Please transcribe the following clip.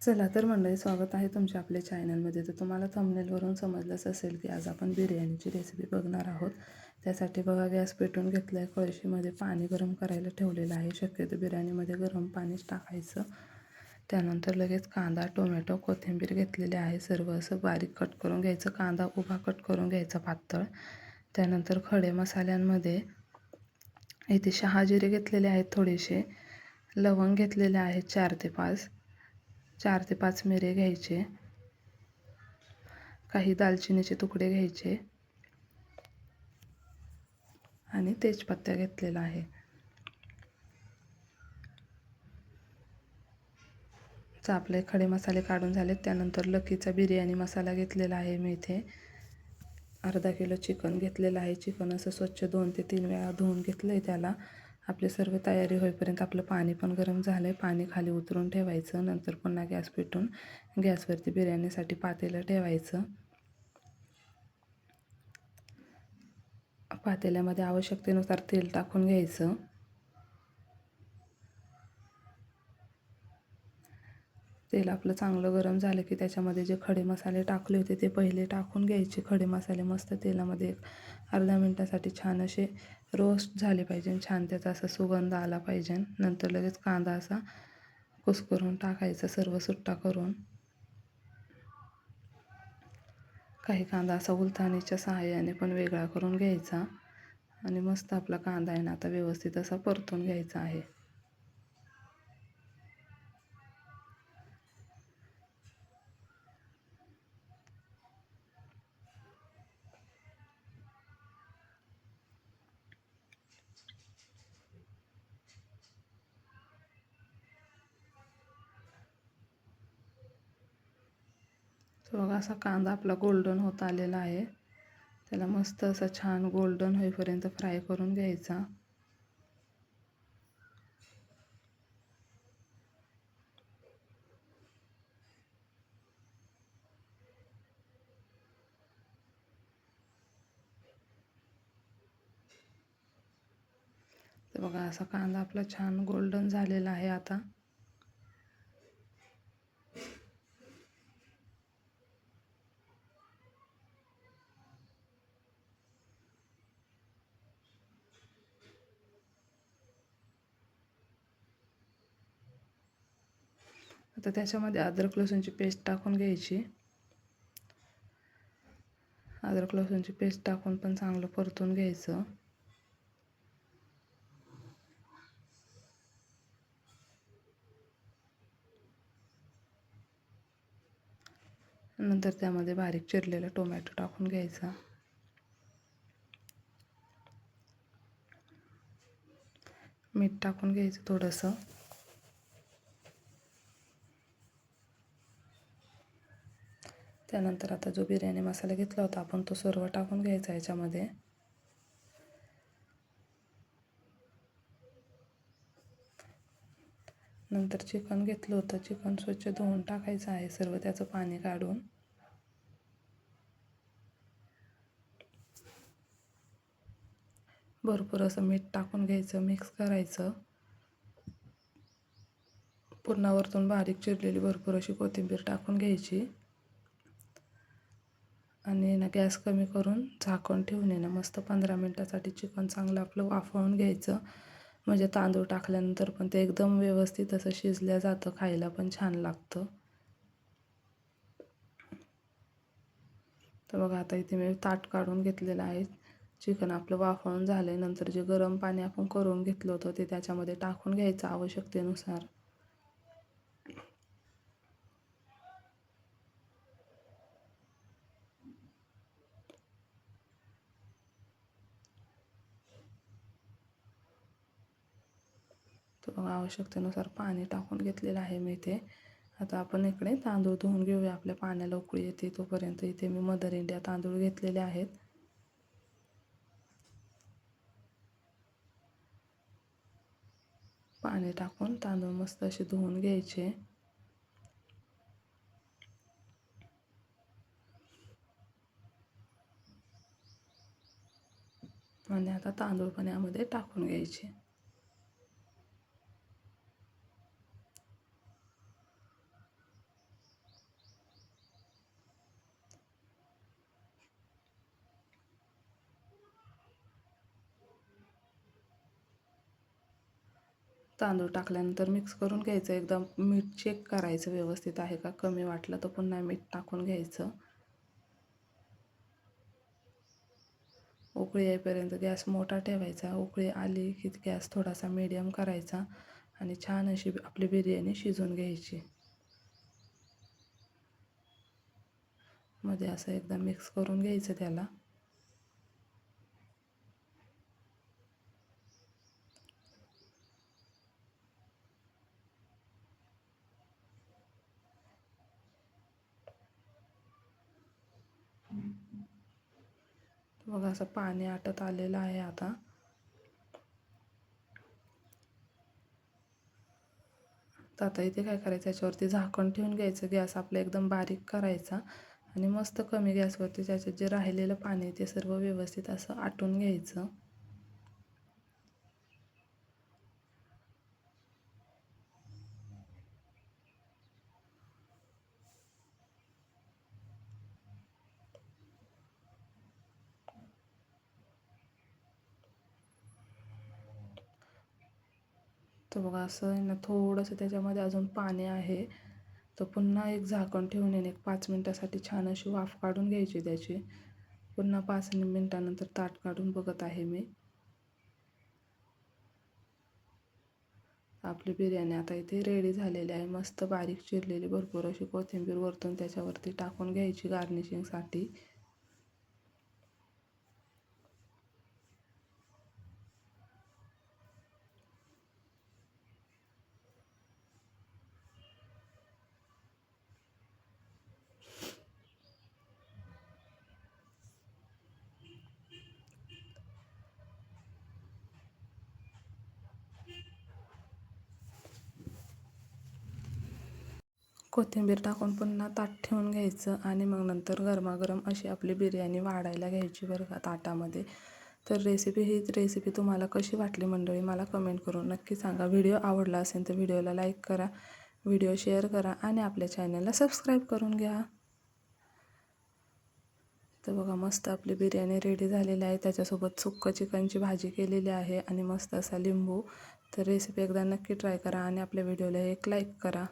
चला तर मंडळी, स्वागत आहे तुमच्या आपल्या चॅनलमध्ये. तर तुम्हाला थंबनेलवरून समजलंच असेल की आज आपण बिर्याणीची रेसिपी बघणार आहोत. त्यासाठी बघा, गॅस पेटवून घेतला आहे, कळशीमध्ये पाणी गरम करायला ठेवलेलं आहे. शक्यतो बिर्याणीमध्ये गरम पाणीच टाकायचं. त्यानंतर लगेच कांदा, टोमॅटो, कोथिंबीर घेतलेले आहे. सर्व असं बारीक कट करून घ्यायचं. कांदा उभा कट करून घ्यायचा पातळ. त्यानंतर खडे मसाल्यांमध्ये इथे शहाजिरे घेतलेले आहेत थोडेसे, लवंग घेतलेले आहेत 4 ते 5 मिरे घ्यायचे, काही दालचिनीचे तुकडे घ्यायचे आणि तेजपत्ता घेतलेला आहे. आपले खडे मसाले काढून झालेत. त्यानंतर लकीचा बिर्याणी मसाला घेतलेला आहे मी इथे. अर्धा किलो चिकन घेतलेलं आहे. चिकन असं स्वच्छ 2 ते 3 वेळा धुवून घेतलं आहे. त्याला आपली सर्व तयारी होईपर्यंत आपलं पाणी पण गरम झालं आहे. पाणी खाली उतरून ठेवायचं. नंतर पुन्हा गॅस पेटून गॅसवरती बिर्याणीसाठी पातेलं ठेवायचं. पातेल्यामध्ये आवश्यकतेनुसार तेल टाकून घ्यायचं. तेल आपलं चांगलं गरम झालं की त्याच्यामध्ये जे खडे मसाले टाकले होते ते पहिले टाकून घ्यायचे. खडे मसाले मस्त तेलामध्ये एक अर्धा मिनटासाठी छान असे रोस्ट झाले पाहिजे. छान त्याचा असा सुगंध आला पाहिजे. नंतर लगेच कांदा असा कुस्करून टाकायचा, सर्व सुट्टा करून. काही कांदा असा उलथाणीच्या सहाय्याने पण वेगळा करून घ्यायचा आणि मस्त आपला कांदा आहे ना आता व्यवस्थित असा परतून घ्यायचा आहे. तर बघा, असा कांदा आपला गोल्डन होत आलेला आहे. त्याला मस्त असं छान गोल्डन होईपर्यंत फ्राय करून घ्यायचा. तर बघा, असा कांदा आपला छान गोल्डन झालेला आहे. आता त्याच्यामध्ये अद्रक लसूणची पेस्ट टाकून घ्यायची. अद्रक लसूणची पेस्ट टाकून पण चांगलं परतून घ्यायचं. नंतर त्यामध्ये बारीक चिरलेला टोमॅटो टाकून घ्यायचा. मीठ टाकून घ्यायचं थोडंसं. त्यानंतर आता जो बिर्याणी मसाला घेतला होता आपण तो सर्व टाकून घ्यायचा याच्यामध्ये. नंतर चिकन घेतलं होतं, चिकन स्वच्छ धुवून टाकायचं आहे सर्व त्याचं पाणी काढून. भरपूर असं मीठ टाकून घ्यायचं, मिक्स करायचं. पुन्हा वरतून बारीक चिरलेली भरपूर अशी कोथिंबीर टाकून घ्यायची आणि ना गॅस कमी करून झाकण ठेवून ना मस्त 15 मिनटासाठी चिकन चांगलं आपलं वाफवून घ्यायचं. म्हणजे तांदूळ टाकल्यानंतर पण ते एकदम व्यवस्थित असं शिजल्या जातं, खायला पण छान लागतं. तर बघा, आता इथे मी ताट काढून घेतलेलं आहे. चिकन आपलं वाफवून झालं आहे. नंतर जे गरम पाणी आपण करून घेतलं होतं ते त्याच्यामध्ये टाकून घ्यायचं आवश्यकतेनुसार. तर बघा, आवश्यकतेनुसार पाणी टाकून घेतलेलं आहे मी इथे. आता आपण इकडे तांदूळ धुवून घेऊया. आपल्या पाण्याला उकळी येते तोपर्यंत इथे मी मदर इंडिया तांदूळ घेतलेले आहेत. पाणी टाकून तांदूळ मस्त असे धुवून घ्यायचे. आणि आता तांदूळ पण यामध्ये टाकून घ्यायचे. तांदूळ टाकल्यानंतर मिक्स करून घ्यायचं. एकदम मीठ चेक करायचं व्यवस्थित आहे का, कमी वाटलं तर पुन्हा मीठ टाकून घ्यायचं. उकळी येईपर्यंत गॅस मोठा ठेवायचा. उकळी आली की गॅस थोडासा मीडियम करायचा आणि छान अशी आपली बिर्याणी शिजवून घ्यायची. मध्ये असं एकदा मिक्स करून घ्यायचं त्याला. बघा असं पाणी आटत आलेलं आहे आता. तर आता इथे काय करायचं, याच्यावरती झाकण ठेवून घ्यायचं. गॅस आपला एकदम बारीक करायचा आणि मस्त कमी गॅसवरती त्याच्यात जे राहिलेलं पाणी ते सर्व व्यवस्थित असं आटून घ्यायचं. तर बघा असं आहे ना, थोडंसं त्याच्यामध्ये अजून पाणी आहे. तर पुन्हा एक झाकण ठेवून एक 5 मिनटासाठी छान अशी वाफ काढून घ्यायची त्याची. पुन्हा 5 मिनटानंतर ताट काढून बघत आहे मी. आपली बिर्याणी आता इथे रेडी झालेली आहे. मस्त बारीक चिरलेली भरपूर अशी कोथिंबीर वरतून त्याच्यावरती टाकून घ्यायची गार्निशिंगसाठी. कोथिंबीर टाकून पुन्हा ताट ठेवून घ्यायचं आणि मग नंतर गरमागरम अशी आपली बिर्याणी वाढायला घ्यायची बरं का ताटामध्ये. तर हीच रेसिपी तुम्हाला कशी वाटली मंडळी, मला कमेंट करून नक्की सांगा. व्हिडिओ आवडला असेल तर व्हिडिओला लाईक करा, व्हिडिओ शेअर करा आणि आपल्या चॅनलला सबस्क्राईब करून घ्या. तर बघा मस्त आपली बिर्याणी रेडी झालेली आहे. त्याच्यासोबत सुक्कं चिकनची भाजी केलेली आहे आणि मस्त असा लिंबू. तर रेसिपी एकदा नक्की ट्राय करा आणि आपल्या व्हिडिओला एक लाईक करा.